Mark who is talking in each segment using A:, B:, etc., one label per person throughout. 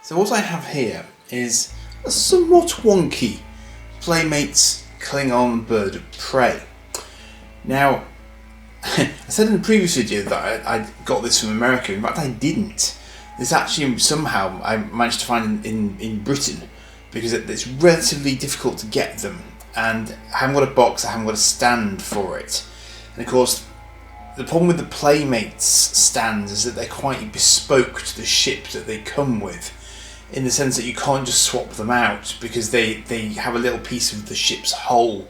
A: So what I have here is a somewhat wonky Playmates Klingon Bird of Prey. Now, I said in the previous video that I got this from America. In fact, I didn't. This actually somehow I managed to find in Britain, because it's relatively difficult to get them, and I haven't got a box, I haven't got a stand for it. And of course, the problem with the Playmates stands is that they're quite bespoke to the ship that they come with, in the sense that you can't just swap them out, because they have a little piece of the ship's hull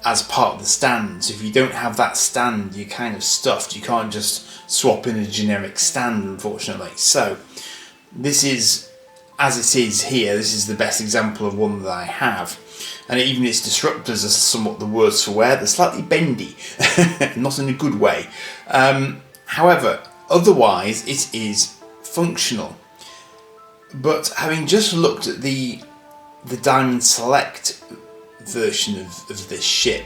A: as part of the stand. So if you don't have that stand, you're kind of stuffed. You can't just swap in a generic stand, unfortunately. So this is, as it is here, this is the best example of one that I have. And even its disruptors are somewhat the worse for wear. They're slightly bendy, not in a good way. However, otherwise it is functional. But having just looked at the Diamond Select version of this ship,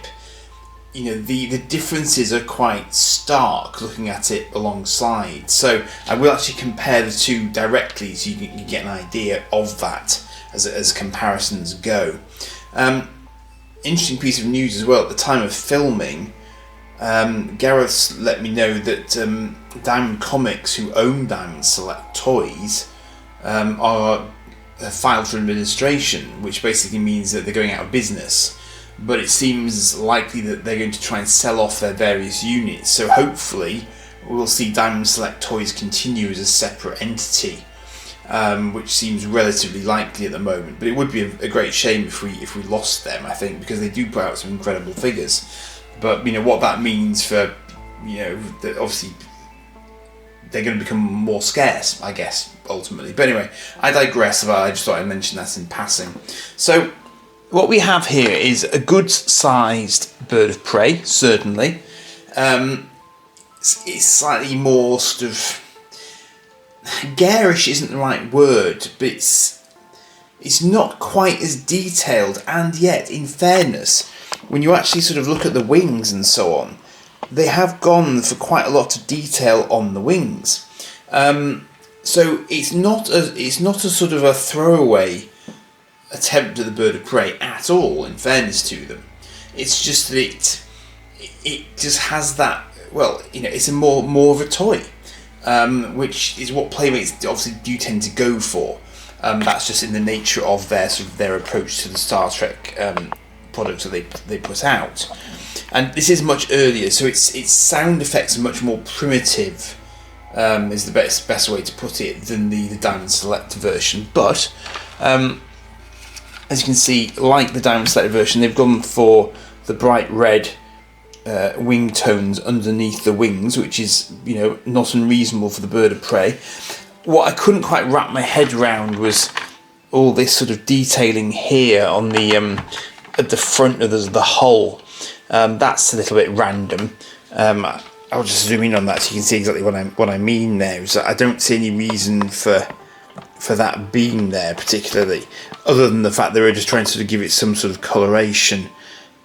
A: you know, the differences are quite stark looking at it alongside. So I will actually compare the two directly, so you can get an idea of that as comparisons go. Interesting piece of news as well, at the time of filming, Gareth let me know that Diamond Comics, who own Diamond Select toys, are filed for administration, which basically means that they're going out of business. But it seems likely that they're going to try and sell off their various units, so hopefully we'll see Diamond Select toys continue as a separate entity, which seems relatively likely at the moment. But it would be a great shame if we lost them, I think, because they do put out some incredible figures. But you know what that means for, you know, that obviously they're going to become more scarce, I guess, ultimately. But anyway, I digress. I just thought I'd mention that in passing. So what we have here is a good sized bird of prey, certainly. It's slightly more sort of garish isn't the right word, but it's not quite as detailed, and yet, in fairness, when you actually sort of look at the wings and so on, they have gone for quite a lot of detail on the wings. So it's not a sort of a throwaway attempt at the bird of prey at all, in fairness to them. It's just that it just has that, well, you know, it's a more of a toy, which is what Playmates obviously do tend to go for. That's just in the nature of their approach to the Star Trek products that they put out. And this is much earlier, so its sound effects are much more primitive, is the best way to put it, than the Diamond Select version. But as you can see, like the Diamond Select version, they've gone for the bright red wing tones underneath the wings, which is, you know, not unreasonable for the bird of prey. What I couldn't quite wrap my head around was all this sort of detailing here on the at the front of the hull. That's a little bit random. I'll just zoom in on that so you can see exactly what I mean there. So I don't see any reason for that being there particularly, other than the fact they were just trying to sort of give it some sort of coloration,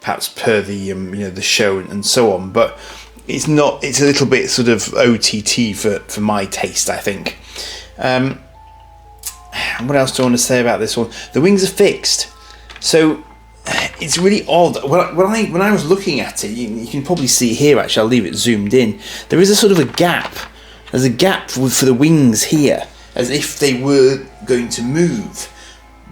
A: perhaps per the you know, the show and so on. But it's not. It's a little bit sort of OTT for my taste, I think. What else do I want to say about this one? The wings are fixed, so it's really odd. When I was looking at it, you can probably see here, actually, I'll leave it zoomed in, there is a sort of a gap. There's a gap for the wings here, as if they were going to move.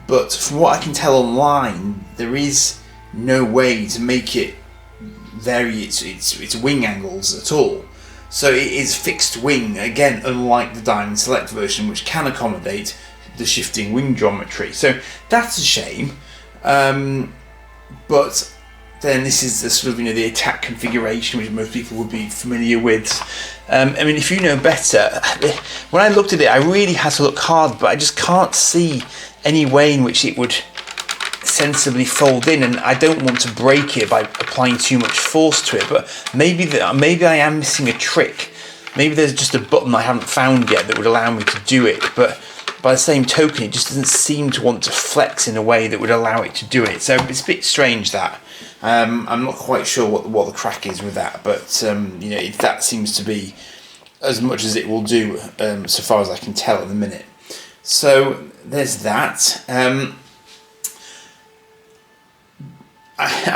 A: But from what I can tell online, there is no way to make it vary its wing angles at all. So it is fixed wing, again, unlike the Diamond Select version, which can accommodate the shifting wing geometry. So that's a shame. But then this is the sort of, you know, the attack configuration, which most people would be familiar with. I mean, if you know better, when I looked at it, I really had to look hard, but I just can't see any way in which it would sensibly fold in, and I don't want to break it by applying too much force to it. But maybe I am missing a trick. Maybe there's just a button I haven't found yet that would allow me to do it. But by the same token, it just doesn't seem to want to flex in a way that would allow it to do it. So it's a bit strange that. I'm not quite sure what the crack is with that, but you know, that seems to be as much as it will do, so far as I can tell at the minute. So there's that. I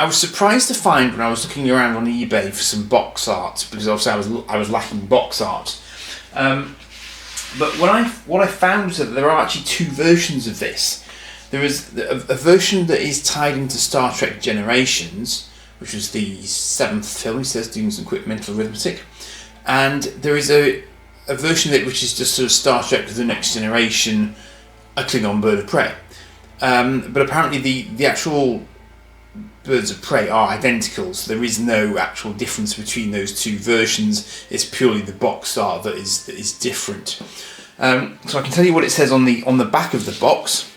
A: was surprised to find when I was looking around on eBay for some box art, because obviously I was lacking box art. But what I found was that there are actually two versions of this. There is a version that is tied into Star Trek Generations, which was the 7th film. He says, doing some quick mental arithmetic, and there is a version of it which is just sort of Star Trek: The Next Generation, a Klingon Bird of Prey. But apparently the actual Birds of Prey are identical, so there is no actual difference between those two versions. It's purely the box art that is different. So I can tell you what it says on the back of the box,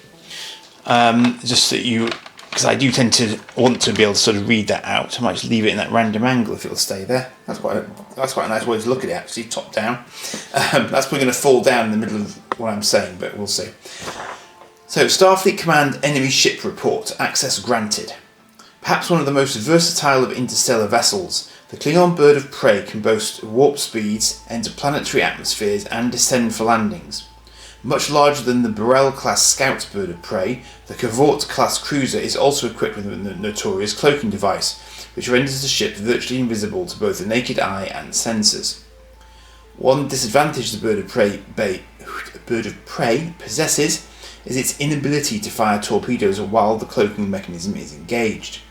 A: just that you, because I do tend to want to be able to sort of read that out. I might just leave it in that random angle if it'll stay there. That's quite a nice way to look at it, actually, top down. That's probably going to fall down in the middle of what I'm saying, but we'll see. So, Starfleet Command enemy ship report, access granted. Perhaps one of the most versatile of interstellar vessels, the Klingon Bird of Prey can boast warp speeds, enter planetary atmospheres and descend for landings. Much larger than the Burrell-class Scout Bird of Prey, the Cavort-class cruiser is also equipped with a notorious cloaking device, which renders the ship virtually invisible to both the naked eye and sensors. One disadvantage the Bird of Prey possesses is its inability to fire torpedoes while the cloaking mechanism is engaged.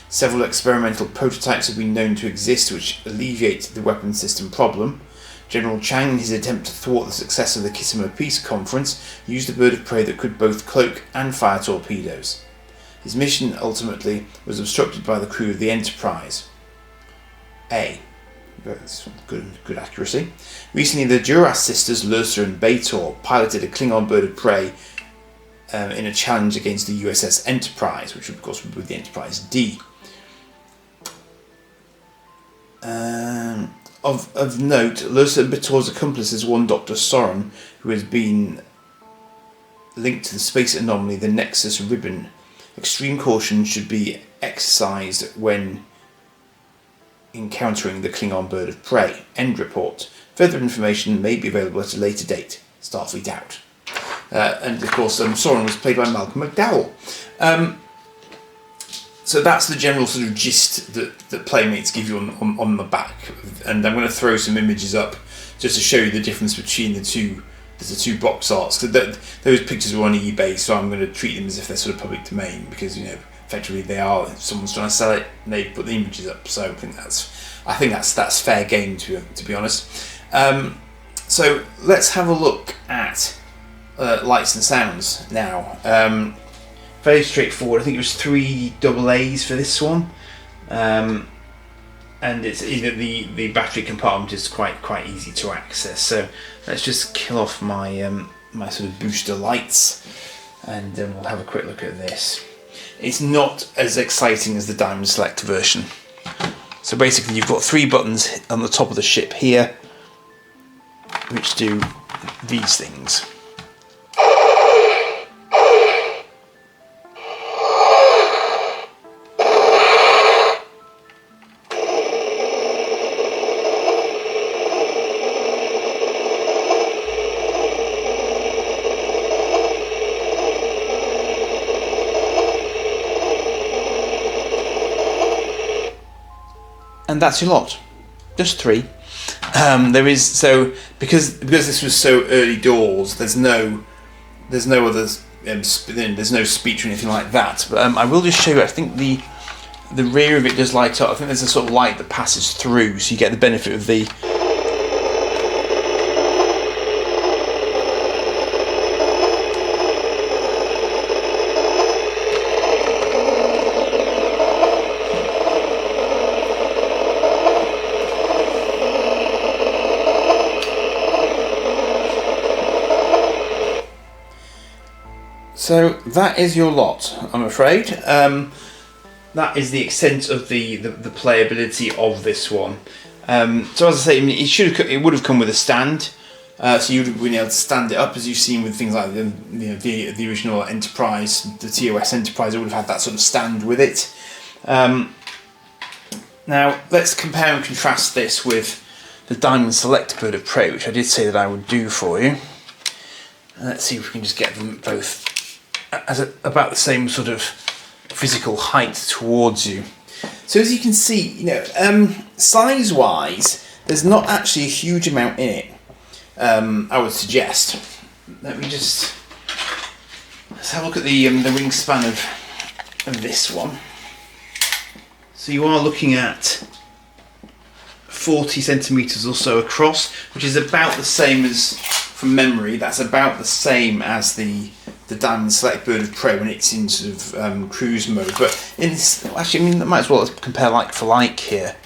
A: Several experimental prototypes have been known to exist which alleviate the weapon system problem. General Chang, in his attempt to thwart the success of the Kissimmee Peace Conference, used a bird of prey that could both cloak and fire torpedoes. His mission ultimately was obstructed by the crew of the Enterprise. That's good accuracy. Recently, the Duras sisters, Lursa and Bator, piloted a Klingon bird of prey in a challenge against the USS Enterprise, which of course would be the Enterprise D. Of note, Lursa and Bator's accomplice is one Dr. Soren, who has been linked to the space anomaly, the Nexus Ribbon. Extreme caution should be exercised when encountering the Klingon Bird of Prey. End report. Further information may be available at a later date. Starfleet out. And of course, Soren was played by Malcolm McDowell. So that's the general sort of gist that Playmates give you on the back. And I'm going to throw some images up just to show you the difference between the two box arts. Those pictures were on eBay, so I'm going to treat them as if they're sort of public domain, because effectively they are. If someone's trying to sell it, they put the images up. So I think that's fair game, to be honest. So let's have a look at lights and sounds now. Very straightforward. I think it was 3 AA's for this one, and it's either the battery compartment is quite easy to access. So let's just kill off my my sort of booster lights, and we'll have a quick look at this. It's not as exciting as the Diamond Select version. So basically, you've got 3 buttons on the top of the ship here, which do these things. And that's your lot, just 3. There is, so because this was so early doors, there's no other there's no speech or anything like that. But I will just show you. I think the rear of it does light up. I think there's a sort of light that passes through, so you get the benefit of the. So that is your lot, I'm afraid. That is the extent of the playability of this one. So as I say, it would have come with a stand, so you would have been able to stand it up, as you've seen with things like the original Enterprise, the TOS Enterprise. It would have had that sort of stand with it. Now let's compare and contrast this with the Diamond Select Bird of Prey, which I did say that I would do for you. And let's see if we can just get them both about the same sort of physical height towards you. So as you can see, size-wise, there's not actually a huge amount in it, I would suggest. Let's have a look at the wingspan of this one. So you are looking at 40 centimetres or so across, which is about the same as, from memory, that's about the same as the Diamond Select Bird of Prey when it's in sort of cruise mode. But in this, actually, I might as well compare like for like here.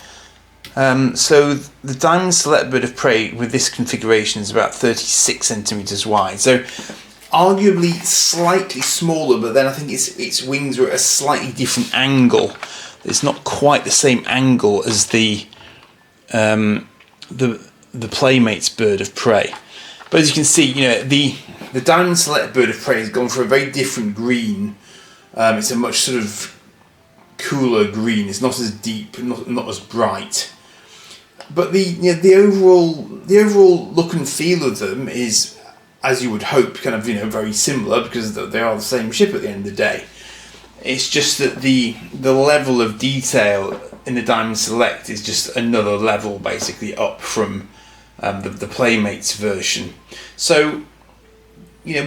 A: So the Diamond Select Bird of Prey with this configuration is about 36 centimetres wide. So arguably slightly smaller, but then I think its wings are at a slightly different angle. It's not quite the same angle as the Playmates Bird of Prey. But as you can see, the Diamond Select Bird of Prey has gone for a very different green. It's a much sort of cooler green. It's not as deep, not as bright. But the overall look and feel of them is, as you would hope, kind of very similar, because they are the same ship at the end of the day. It's just that the level of detail in the Diamond Select is just another level basically up from the Playmates version. So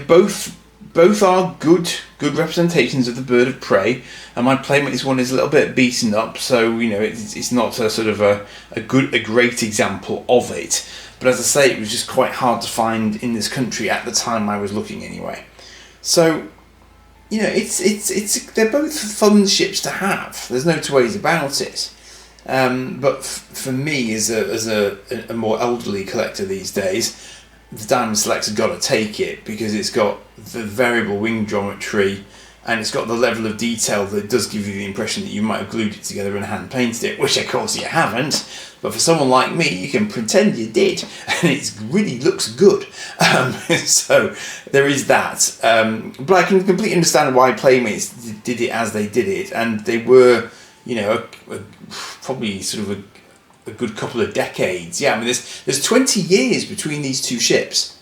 A: both are good representations of the Bird of Prey, and my Playmates one is a little bit beaten up, so it's not a sort of a great example of it. But as I say, it was just quite hard to find in this country at the time I was looking anyway. So they're both fun ships to have. There's no two ways about it. But for me, as a more elderly collector these days, the Diamond Select's got to take it, because it's got the variable wing geometry and it's got the level of detail that does give you the impression that you might have glued it together and hand painted it, which of course you haven't. But for someone like me, you can pretend you did, and it really looks good. So there is that. But I can completely understand why Playmates did it as they did it, and they were, probably sort of a good couple of decades. Yeah, I mean, there's 20 years between these two ships.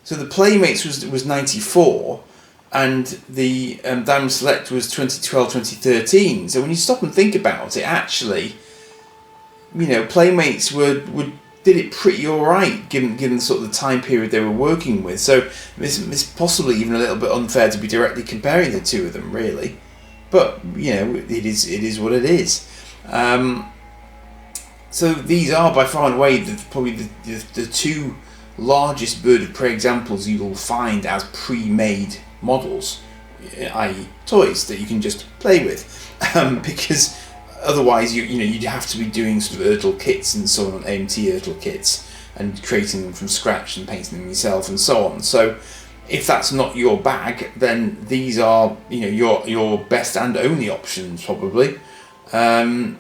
A: So the Playmates was 94, and the Diamond Select was 2012, 2013. So when you stop and think about it, actually, Playmates did it pretty alright given sort of the time period they were working with. So it's possibly even a little bit unfair to be directly comparing the two of them, really. But it is what it is. So these are by far and away probably the two largest Bird of Prey examples you will find as pre-made models, i.e. toys that you can just play with, because otherwise you'd have to be doing sort of Ertl kits and so on, AMT Ertl kits, and creating them from scratch and painting them yourself and so on. So if that's not your bag, then these are your best and only options probably, to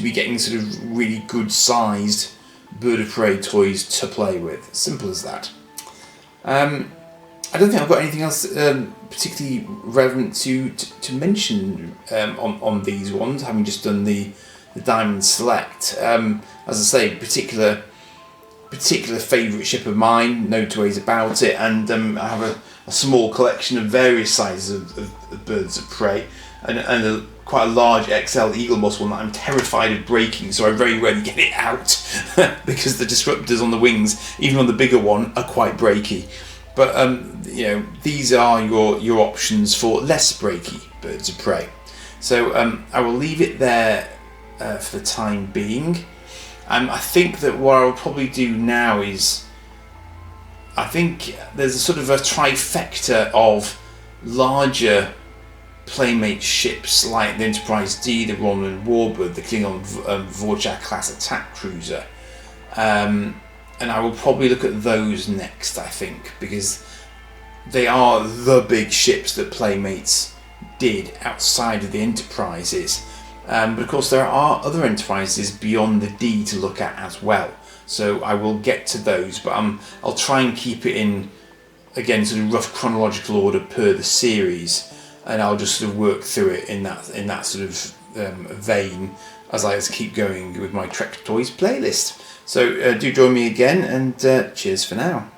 A: be getting sort of really good sized Bird of Prey toys to play with. Simple as that. I don't think I've got anything else particularly relevant to mention on these ones, having just done the Diamond Select. As I say, particular favourite ship of mine, no two ways about it, and I have a small collection of various sizes of Birds of Prey, and quite a large XL Eagle Moss one that I'm terrified of breaking, so I very rarely get it out because the disruptors on the wings, even on the bigger one, are quite breaky. But these are your options for less breaky Birds of Prey. So I will leave it there for the time being. I think that what I'll probably do now is, I think there's a sort of a trifecta of larger Playmate ships like the Enterprise D, the Romulan Warbird, the Klingon Vorcha class attack cruiser, and I will probably look at those next, I think, because they are the big ships that Playmates did outside of the Enterprises. But of course there are other Enterprises beyond the D to look at as well, so I will get to those, but I'll try and keep it in, again, sort of rough chronological order per the series, and I'll just sort of work through it in that sort of vein as I just keep going with my Trek Toys playlist. So do join me again, and cheers for now.